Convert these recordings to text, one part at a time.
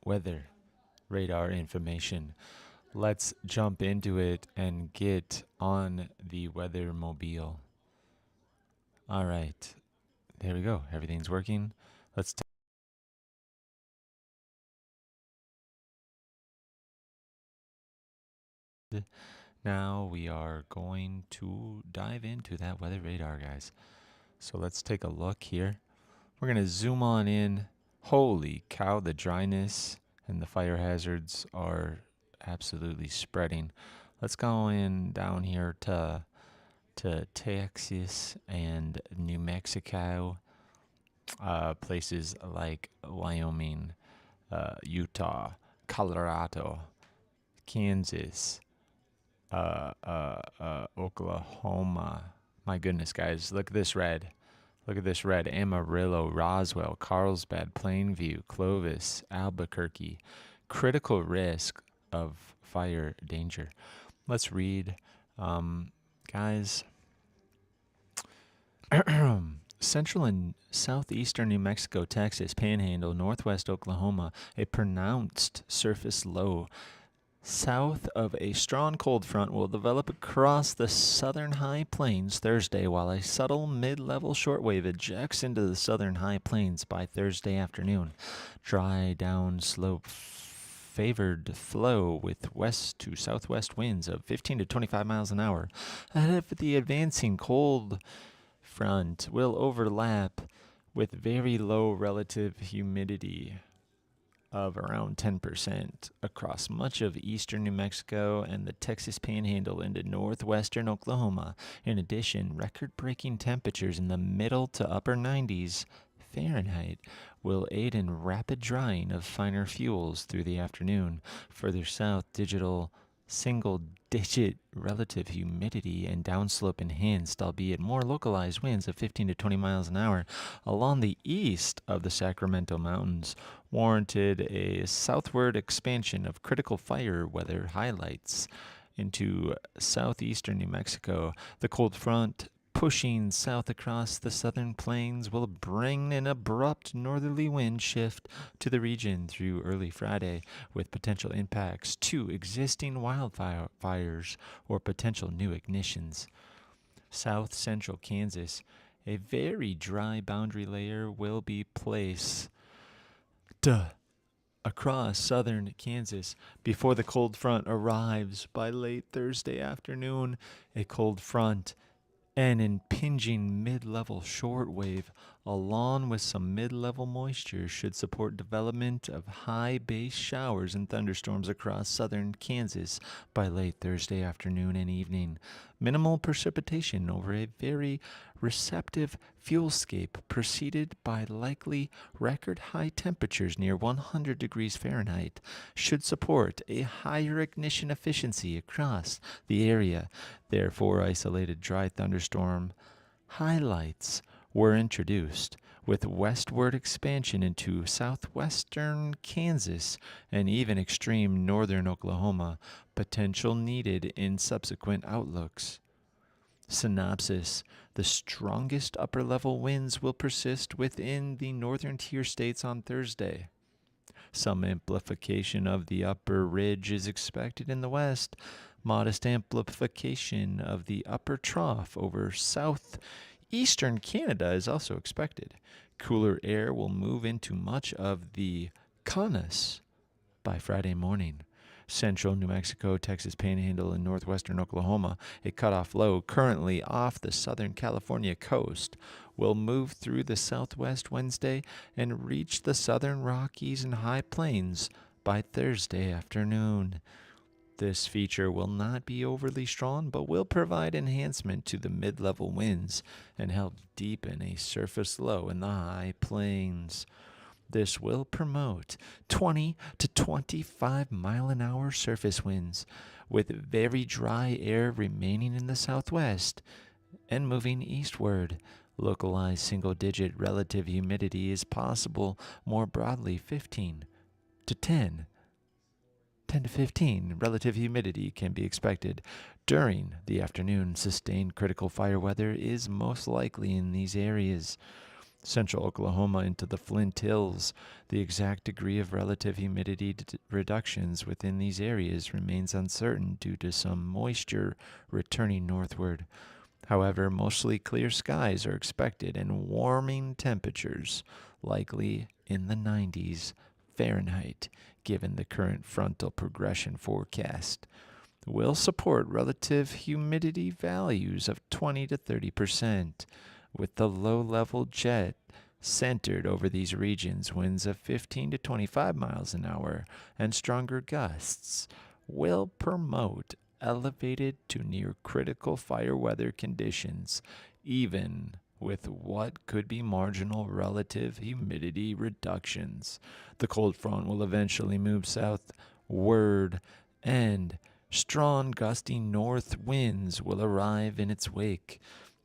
weather radar information. Let's jump into it and get on the weather mobile. All right, there we go. Everything's working. Let's now we are going to dive into that weather radar, guys. So let's take a look here. We're going to zoom on in. Holy cow, the dryness and the fire hazards are absolutely spreading. Let's go in down here to Texas and New Mexico, places like Wyoming, Utah, Colorado, Kansas, Oklahoma. My goodness, guys, look at this red. Look at this red. Amarillo, Roswell, Carlsbad, Plainview, Clovis, Albuquerque. Critical risk of fire danger. Let's read. Guys, central and southeastern New Mexico, Texas, Panhandle, northwest Oklahoma, a pronounced surface low south of a strong cold front will develop across the southern high plains Thursday, while a subtle mid-level shortwave ejects into the southern high plains by Thursday afternoon. Dry downslope favored flow with west to southwest winds of 15 to 25 miles an hour. Ahead of the advancing cold front will overlap with very low relative humidity of around 10% across much of eastern New Mexico and the Texas Panhandle into northwestern Oklahoma. In addition, record-breaking temperatures in the middle to upper 90s Fahrenheit will aid in rapid drying of finer fuels through the afternoon. Further south, digital single-digit relative humidity and downslope enhanced, albeit more localized winds of 15 to 20 miles an hour along the east of the Sacramento Mountains warranted a southward expansion of critical fire weather highlights into southeastern New Mexico. The cold front pushing south across the southern plains will bring an abrupt northerly wind shift to the region through early Friday, with potential impacts to existing wildfires or potential new ignitions. South central Kansas, a very dry boundary layer will be placed across southern Kansas before the cold front arrives by late Thursday afternoon. A cold front an impinging mid-level shortwave, along with some mid-level moisture, should support development of high base showers and thunderstorms across southern Kansas by late Thursday afternoon and evening. Minimal precipitation over a very receptive fuelscape preceded by likely record high temperatures near 100 degrees Fahrenheit should support a higher ignition efficiency across the area. Therefore, isolated dry thunderstorm highlights were introduced, with westward expansion into southwestern Kansas and even extreme northern Oklahoma potential needed in subsequent outlooks. Synopsis: the strongest upper level winds will persist within the northern tier states on Thursday. Some amplification of the upper ridge is expected in the west. Modest amplification of the upper trough over southeastern Canada is also expected. Cooler air will move into much of the Conus by Friday morning. Central New Mexico, Texas Panhandle, and northwestern Oklahoma, a cutoff low currently off the southern California coast, will move through the southwest Wednesday and reach the southern Rockies and High Plains by Thursday afternoon. This feature will not be overly strong, but will provide enhancement to the mid-level winds and help deepen a surface low in the high plains. This will promote 20 to 25 mile an hour surface winds, with very dry air remaining in the southwest and moving eastward. Localized single-digit relative humidity is possible. More broadly, 15 to 10 to 15 relative humidity can be expected. During the afternoon, sustained critical fire weather is most likely in these areas. Central Oklahoma into the Flint Hills. The exact degree of relative humidity reductions within these areas remains uncertain due to some moisture returning northward. However, mostly clear skies are expected and warming temperatures, likely in the 90s Fahrenheit, given the current frontal progression forecast, will support relative humidity values of 20 to 30%, with the low-level jet centered over these regions. Winds of 15 to 25 miles an hour and stronger gusts will promote elevated to near critical fire weather conditions, even with what could be marginal relative humidity reductions. The cold front will eventually move southward, and strong gusty north winds will arrive in its wake.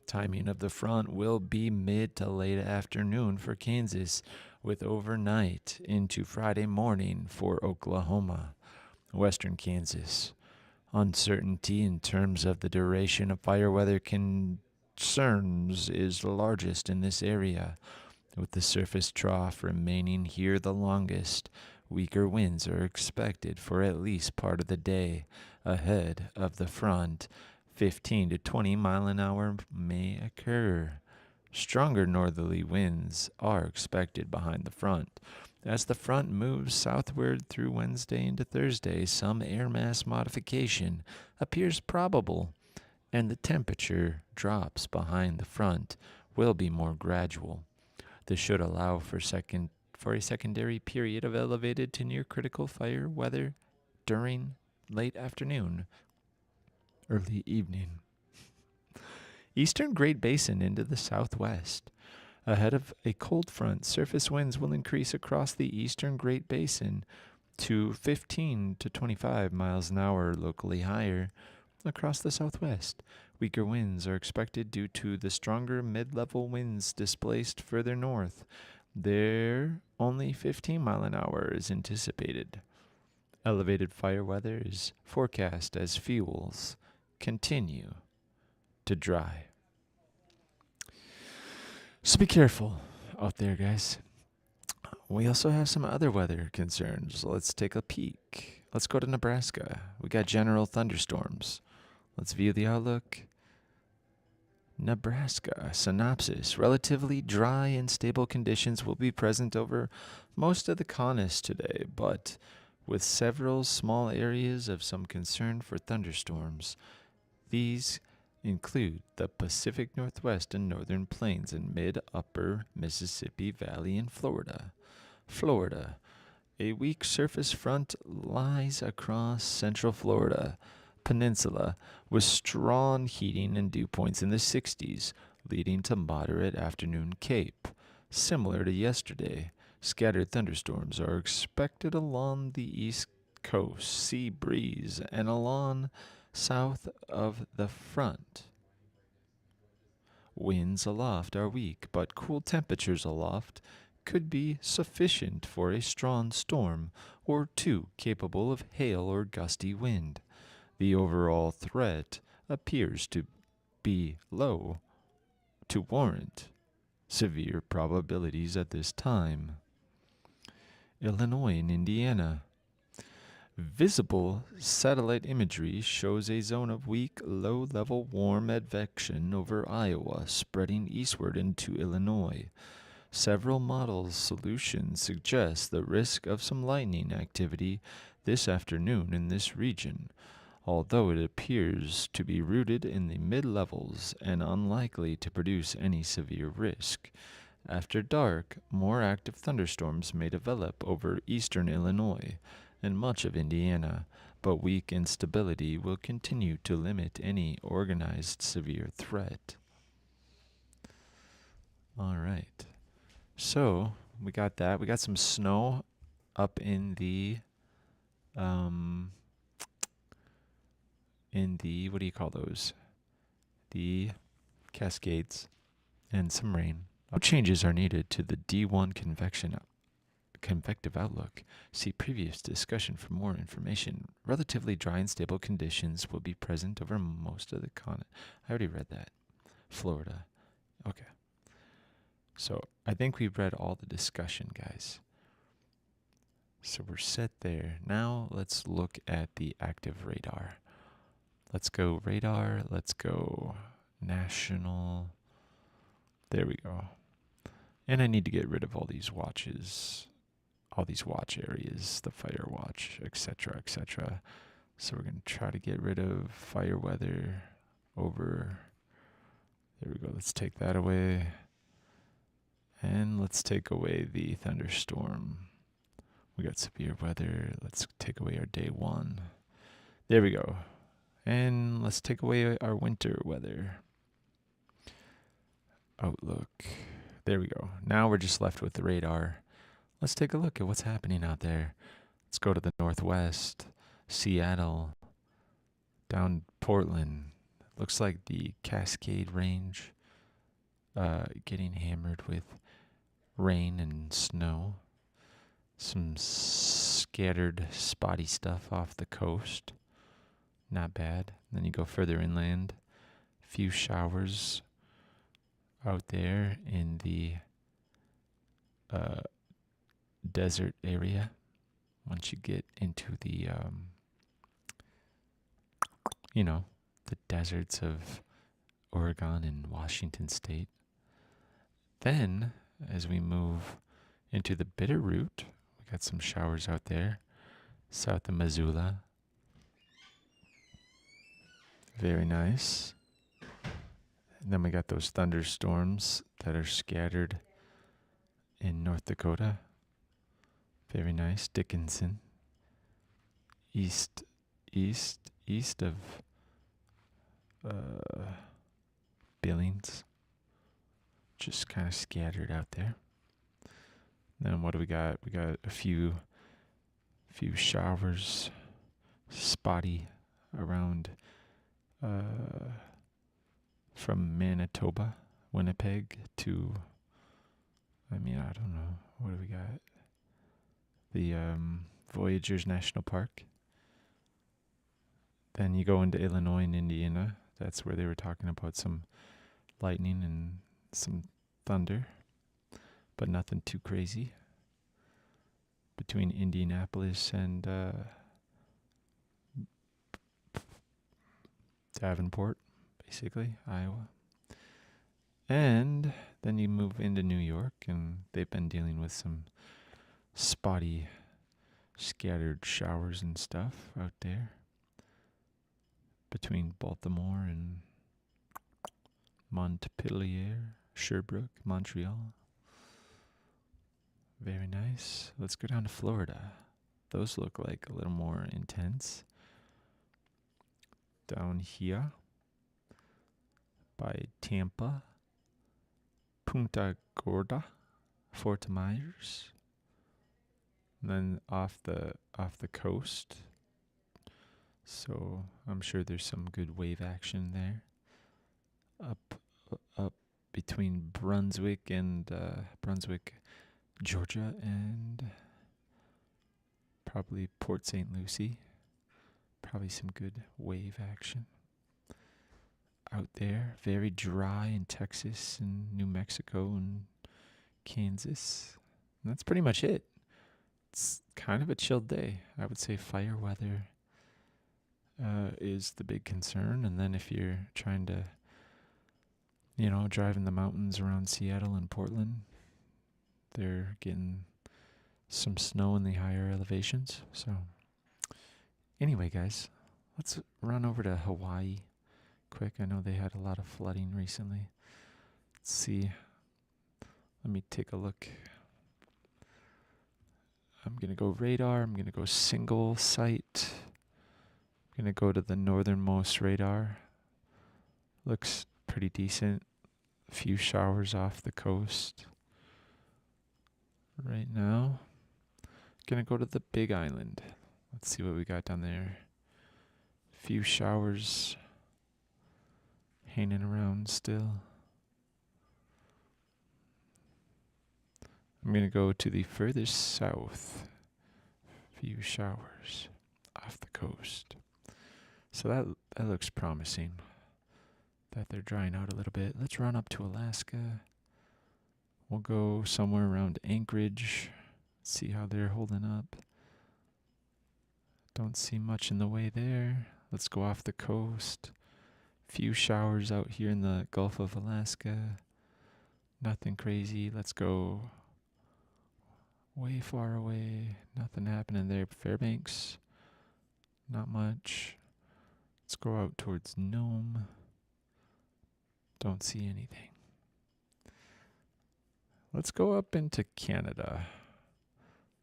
Timing of the front will be mid to late afternoon for Kansas, with overnight into Friday morning for Oklahoma. Western Kansas. Uncertainty in terms of the duration of fire weather concerns is largest in this area, with the surface trough remaining here the longest. Weaker winds are expected for at least part of the day ahead of the front. 15 to 20 mile an hour may occur. Stronger northerly winds are expected behind the front. As the front moves southward through Wednesday into Thursday, some air mass modification appears probable, and the temperature drops behind the front will be more gradual. This should allow for a secondary period of elevated to near critical fire weather during late afternoon, early evening. Eastern Great Basin into the southwest. Ahead of a cold front, surface winds will increase across the eastern Great Basin to 15 to 25 miles an hour, locally higher across the southwest. Weaker winds are expected due to the stronger mid-level winds displaced further north. There, only 15 mile an hour is anticipated. Elevated fire weather is forecast as fuels continue to dry. So be careful out there, guys. We also have some other weather concerns. Let's take a peek. Let's go to Nebraska. We got general thunderstorms. Let's view the outlook. Nebraska synopsis. Relatively dry and stable conditions will be present over most of the CONUS today, but with several small areas of some concern for thunderstorms. These include the Pacific Northwest and Northern Plains and mid-upper Mississippi Valley in Florida. Florida. A weak surface front lies across central Florida peninsula with strong heating and dew points in the 60s, leading to moderate afternoon Cape. Similar to yesterday, scattered thunderstorms are expected along the east coast, sea breeze, and along south of the front. Winds aloft are weak, but cool temperatures aloft could be sufficient for a strong storm or two capable of hail or gusty wind. The overall threat appears to be low to warrant severe probabilities at this time. Illinois and Indiana. Visible satellite imagery shows a zone of weak, low-level warm advection over Iowa, spreading eastward into Illinois. Several model solutions suggest the risk of some lightning activity this afternoon in this region, although it appears to be rooted in the mid-levels and unlikely to produce any severe risk. After dark, more active thunderstorms may develop over eastern Illinois and much of Indiana, but weak instability will continue to limit any organized severe threat. All right. So, we got that. We got some snow up in the what do you call those? The Cascades, and some rain. No changes are needed to the D1 convective outlook. See previous discussion for more information. Relatively dry and stable conditions will be present over most of the continent. I already read that. Florida. Okay. So I think we've read all the discussion, guys. So we're set there. Now let's look at the active radar. Let's go radar. Let's go national. There we go. And I need to get rid of all these watches, all these watch areas, the fire watch, etc., etc. So we're going to try to get rid of fire weather over. There we go. Let's take that away. And let's take away the thunderstorm. We got severe weather. Let's take away our day 1. There we go. And let's take away our winter weather. Outlook. There we go. Now we're just left with the radar. Let's take a look at what's happening out there. Let's go to the northwest. Seattle. Down Portland. Looks like the Cascade Range getting hammered with rain and snow. Some scattered spotty stuff off the coast. Not bad. Then you go further inland. Few showers out there in the desert area. Once you get into the, the deserts of Oregon and Washington State. Then, as we move into the Bitterroot, we got some showers out there, south of Missoula. Very nice. And then we got those thunderstorms that are scattered in North Dakota. Very nice. Dickinson. East of Billings. Just kind of scattered out there. Then what do we got? We got a few showers, spotty around from Manitoba, Winnipeg to, I don't know, what do we got? The Voyageurs National Park. Then you go into Illinois and Indiana. That's where they were talking about some lightning and some thunder, but nothing too crazy. Between Indianapolis and Davenport, basically, Iowa. And then you move into New York, and they've been dealing with some spotty, scattered showers and stuff out there. Between Baltimore and Montpelier, Sherbrooke, Montreal. Very nice. Let's go down to Florida. Those look like a little more intense. Down here by Tampa, Punta Gorda, Fort Myers. And then off the coast. So I'm sure there's some good wave action there. Up between Brunswick, Georgia, and probably Port St. Lucie. Probably some good wave action out there. Very dry in Texas and New Mexico and Kansas. And that's pretty much it. It's kind of a chilled day. I would say fire weather is the big concern. And then if you're trying to, drive in the mountains around Seattle and Portland, they're getting some snow in the higher elevations. So anyway, guys, let's run over to Hawaii quick. I know they had a lot of flooding recently. Let's see. Let me take a look. I'm going to go radar. I'm going to go single site. I'm going to go to the northernmost radar. Looks pretty decent. A few showers off the coast right now. Going to go to the Big Island. Let's see what we got down there. A few showers hanging around still. I'm going to go to the furthest south. Few showers off the coast. So that looks promising. That they're drying out a little bit. Let's run up to Alaska. We'll go somewhere around Anchorage. See how they're holding up. Don't see much in the way there. Let's go off the coast. Few showers out here in the Gulf of Alaska. Nothing crazy. Let's go way far away. Nothing happening there. Fairbanks. Not much. Let's go out towards Nome. Don't see anything. Let's go up into Canada.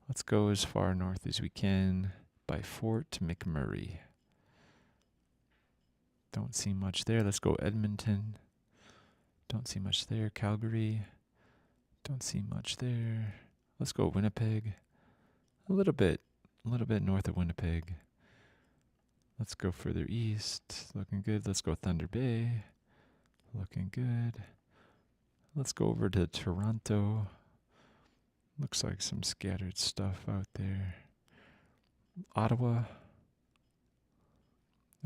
Let's go as far north as we can by Fort McMurray. Don't see much there. Let's go Edmonton. Don't see much there. Calgary. Don't see much there. Let's go Winnipeg. A little bit north of Winnipeg. Let's go further east. Looking good. Let's go Thunder Bay. Looking good. Let's go over to Toronto. Looks like some scattered stuff out there. Ottawa.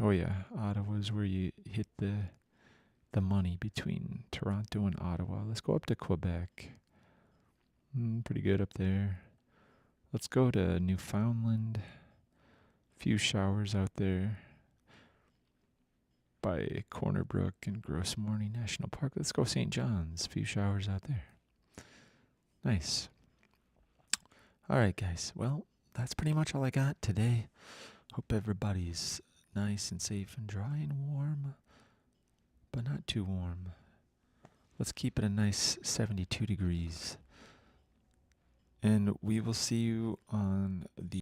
Oh yeah, Ottawa's where you hit the money between Toronto and Ottawa. Let's go up to Quebec. Pretty good up there. Let's go to Newfoundland. Few showers out there by Corner Brook and Gross Mourning National Park. Let's go St. John's. Few showers out there. Nice. All right, guys. Well, that's pretty much all I got today. Hope everybody's nice and safe and dry and warm, but not too warm. Let's keep it a nice 72 degrees. And we will see you on the